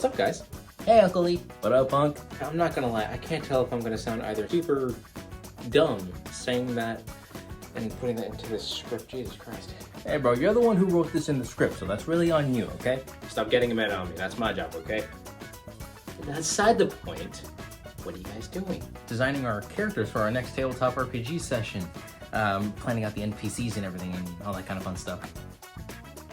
What's up, guys? Hey, Uncle Lee. What up, punk? I'm not gonna lie, I can't tell if I'm gonna sound either super dumb saying that and putting that into this script. Jesus Christ. Hey, bro, you're the one who wrote this in the script, so that's really on you, okay? Stop getting mad on me. That's my job, okay? That's beside the point. What are you guys doing? Designing our characters for our next tabletop RPG session. Planning out the NPCs and everything and all that kind of fun stuff.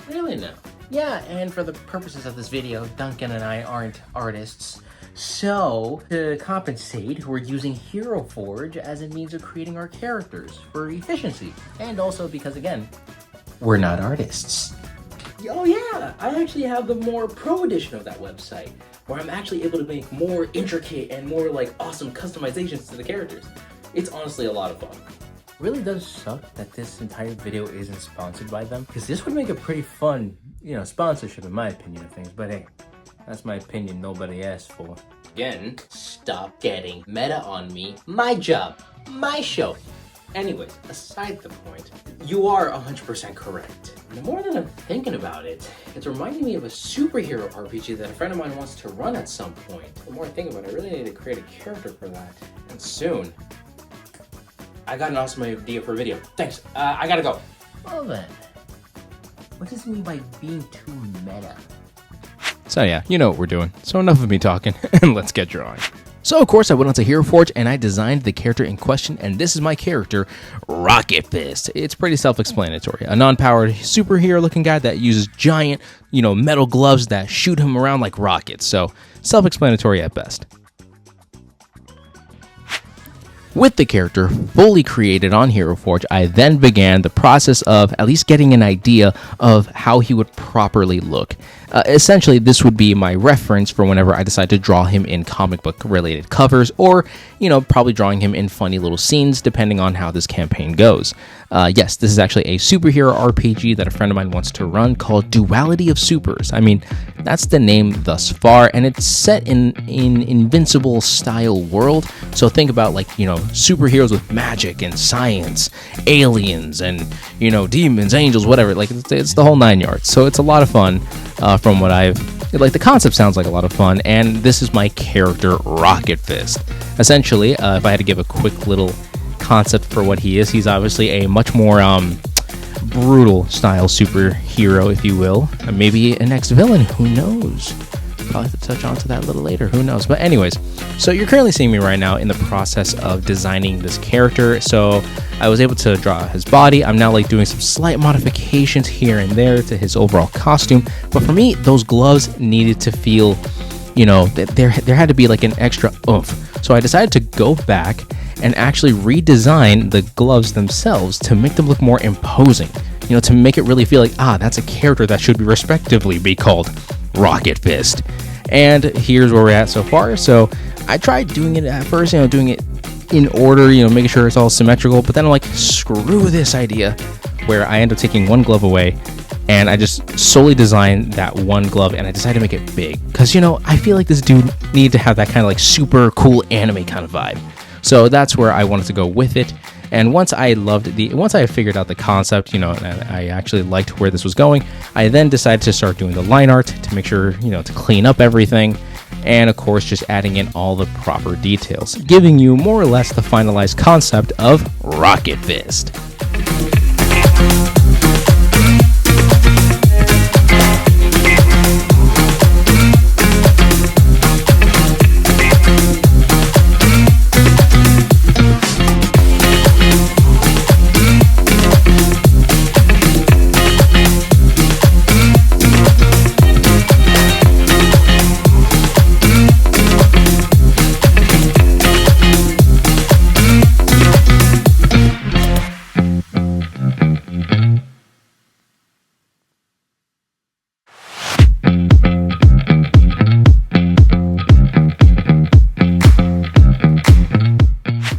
Really now? Yeah, and for the purposes of this video, Duncan and I aren't artists. So, to compensate, we're using Hero Forge as a means of creating our characters for efficiency. And also because, again, we're not artists. Oh yeah, I actually have the more pro edition of that website, where I'm actually able to make more intricate and more like awesome customizations to the characters. It's honestly a lot of fun. It really does suck that this entire video isn't sponsored by them, because this would make a pretty fun, sponsorship in my opinion of things. But hey, that's my opinion, nobody asked for. Again, stop getting meta on me. My job, my show. Anyways, aside the point, you are 100% correct. The more that I'm thinking about it, it's reminding me of a superhero RPG that a friend of mine wants to run at some point. The more I think about it, I really need to create a character for that. And soon. I got an awesome idea for a video. Thanks, I gotta go. Well then, what does it mean by being too meta? So yeah, you know what we're doing. So enough of me talking, and let's get drawing. So of course I went onto Hero Forge and I designed the character in question, and this is my character, Rocket Fist. It's pretty self-explanatory. A non-powered superhero looking guy that uses giant, metal gloves that shoot him around like rockets. So self-explanatory at best. With the character fully created on Hero Forge, I then began the process of at least getting an idea of how he would properly look. Essentially, this would be my reference for whenever I decide to draw him in comic book related covers, or, probably drawing him in funny little scenes depending on how this campaign goes. Yes, this is actually a superhero RPG that a friend of mine wants to run called Duality of Supers. I mean, that's the name thus far, and it's set in Invincible style world. So think about superheroes with magic and science, aliens and demons, angels, whatever. It's the whole 9 yards. So it's a lot of fun. From what the concept sounds like a lot of fun, and this is my character, Rocket Fist. Essentially, if I had to give a quick little concept for what he is, he's obviously a much more brutal style superhero, if you will. Maybe an ex-villain, who knows? Probably have to touch on to that a little later, who knows? But anyways, so you're currently seeing me right now in the process of designing this character. So I was able to draw his body. I'm now doing some slight modifications here and there to his overall costume. But for me, those gloves needed to feel, there had to be an extra oomph. So I decided to go back and actually redesign the gloves themselves to make them look more imposing. To make it really feel like, that's a character that should respectively be called Rocket Fist. And here's where we're at so far. So I tried doing it at first, doing it in order, making sure it's all symmetrical, but then I'm like, screw this idea, where I end up taking one glove away and I just solely designed that one glove, and I decided to make it big because I feel like this dude needed to have that kind of super cool anime kind of vibe. So that's where I wanted to go with it. And once I had figured out the concept, and I actually liked where this was going, I then decided to start doing the line art to make sure, to clean up everything. And of course, just adding in all the proper details, giving you more or less the finalized concept of Rocket Fist.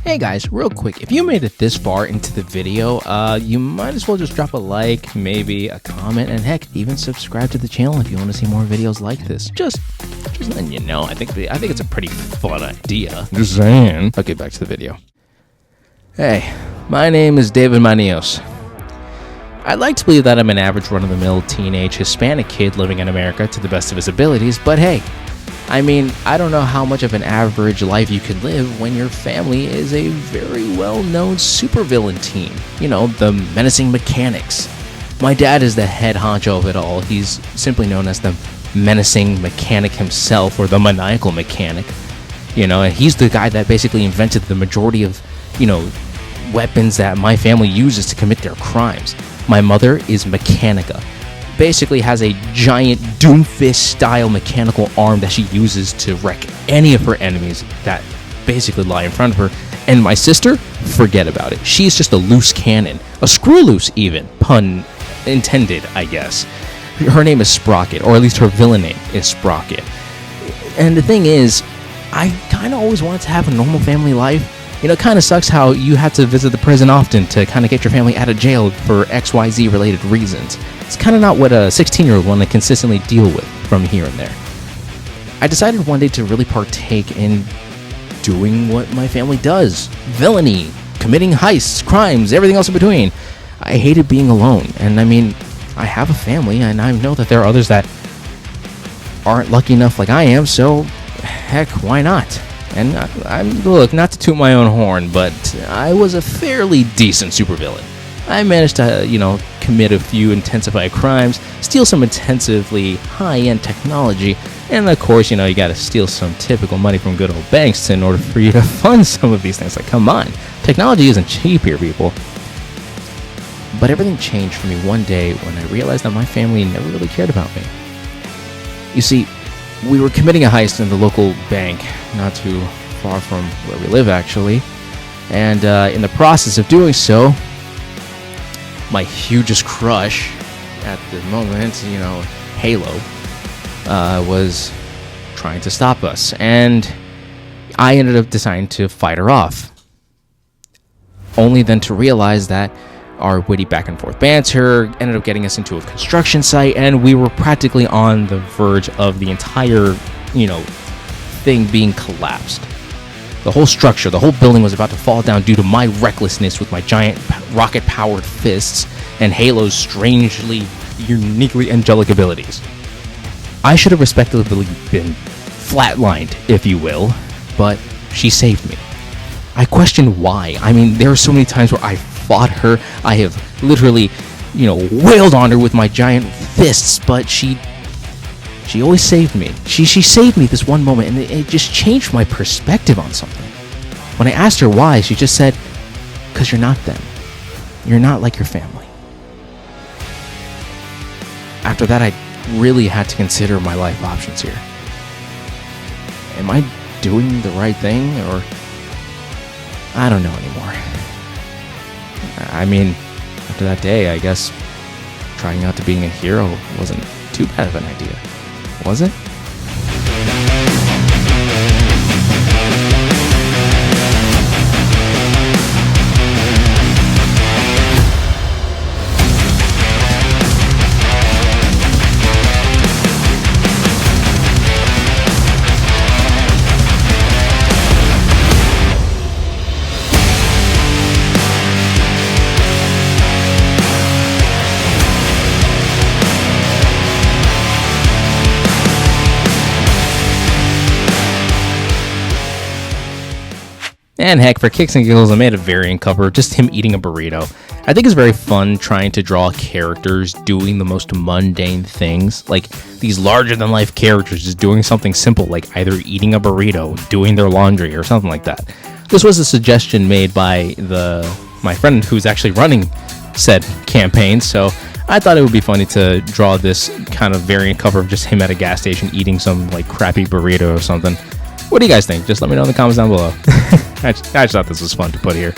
Hey guys, real quick, if you made it this far into the video, you might as well just drop a like, maybe a comment, and heck, even subscribe to the channel if you want to see more videos like this. Just letting you know, I think it's a pretty fun idea. Just saying. Okay, back to the video. Hey, my name is David Manios. I'd like to believe that I'm an average run-of-the-mill teenage Hispanic kid living in America to the best of his abilities, but hey, I mean, I don't know how much of an average life you can live when your family is a very well-known supervillain team. You know, the menacing mechanics. My dad is the head honcho of it all. He's simply known as the menacing mechanic himself, or the maniacal mechanic. You know, and he's the guy that basically invented the majority of, weapons that my family uses to commit their crimes. My mother is Mechanica. Basically has a giant Doomfist-style mechanical arm that she uses to wreck any of her enemies that basically lie in front of her. And my sister, forget about it. She's just a loose cannon. A screw loose, even. Pun intended, I guess. Her name is Sprocket, or at least her villain name is Sprocket. And the thing is, I kind of always wanted to have a normal family life. It kind of sucks how you have to visit the prison often to kind of get your family out of jail for XYZ related reasons. It's kind of not what a 16-year-old want to consistently deal with from here and there. I decided one day to really partake in doing what my family does. Villainy, committing heists, crimes, everything else in between. I hated being alone, and I mean, I have a family, and I know that there are others that aren't lucky enough like I am, so heck, why not? And look, not to toot my own horn, but I was a fairly decent supervillain. I managed to, commit a few intensified crimes, steal some intensively high-end technology, and of course, you gotta steal some typical money from good old banks in order for you to fund some of these things. Like, come on, technology isn't cheap here, people. But everything changed for me one day when I realized that my family never really cared about me. You see, we were committing a heist in the local bank, not too far from where we live, actually. And in the process of doing so, my hugest crush at the moment, Halo, was trying to stop us. And I ended up deciding to fight her off. Only then to realize that our witty back and forth banter ended up getting us into a construction site, and we were practically on the verge of the entire, thing being collapsed. The whole structure, the whole building was about to fall down due to my recklessness with my giant rocket-powered fists and Halo's strangely, uniquely angelic abilities. I should have respectively been flatlined, if you will, but she saved me. I questioned why. I mean, there are so many times where I fought her. I have literally, wailed on her with my giant fists, but she always saved me. She saved me this one moment, and it just changed my perspective on something. When I asked her why, she just said, "'Cause you're not them. You're not like your family." After that, I really had to consider my life options here. Am I doing the right thing, or I don't know anymore. I mean, after that day, I guess trying out to being a hero wasn't too bad of an idea, was it? And heck, for kicks and giggles, I made a variant cover of just him eating a burrito. I think it's very fun trying to draw characters doing the most mundane things, like these larger-than-life characters just doing something simple, like either eating a burrito, doing their laundry, or something like that. This was a suggestion made by my friend who's actually running said campaign, so I thought it would be funny to draw this kind of variant cover of just him at a gas station eating some like crappy burrito or something. What do you guys think? Just let me know in the comments down below. I just thought this was fun to put here.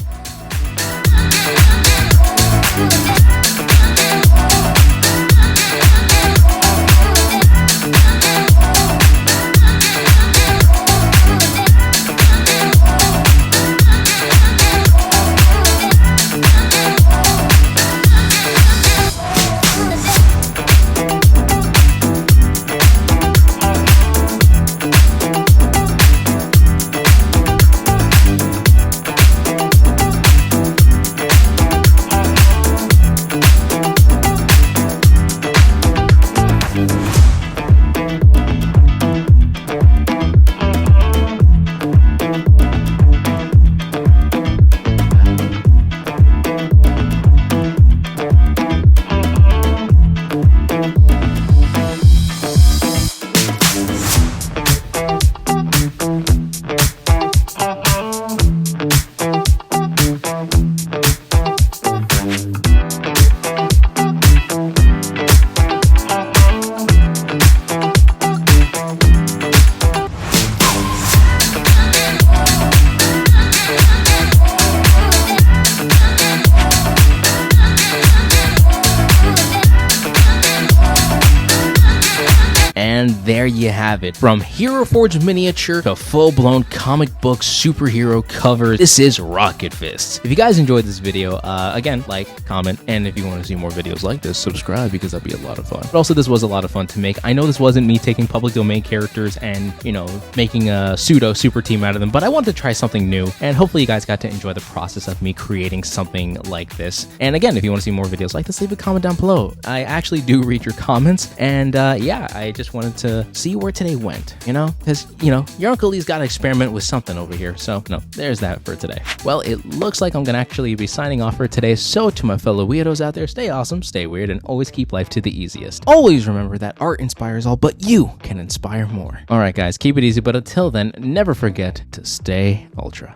there you have it. From Hero Forge miniature to full-blown comic book superhero covers, this is Rocket Fist. If you guys enjoyed this video, again, like, comment, and if you want to see more videos like this, subscribe, because that'd be a lot of fun. But also, this was a lot of fun to make. I know this wasn't me taking public domain characters and, you know, making a pseudo super team out of them, but I wanted to try something new, and hopefully you guys got to enjoy the process of me creating something like this. And again, if you want to see more videos like this, leave a comment down below. I actually do read your comments, and yeah, I just wanted to see where today went, you know, because, you know, your Uncle Lee's got to experiment with something over here. So no, there's that for today. Well, it looks like I'm gonna actually be signing off for today. So to my fellow weirdos out there, stay awesome, stay weird, and always keep life to the easiest. Always remember that art inspires all, but you can inspire more. All right, guys, keep it easy, but until then, never forget to stay ultra.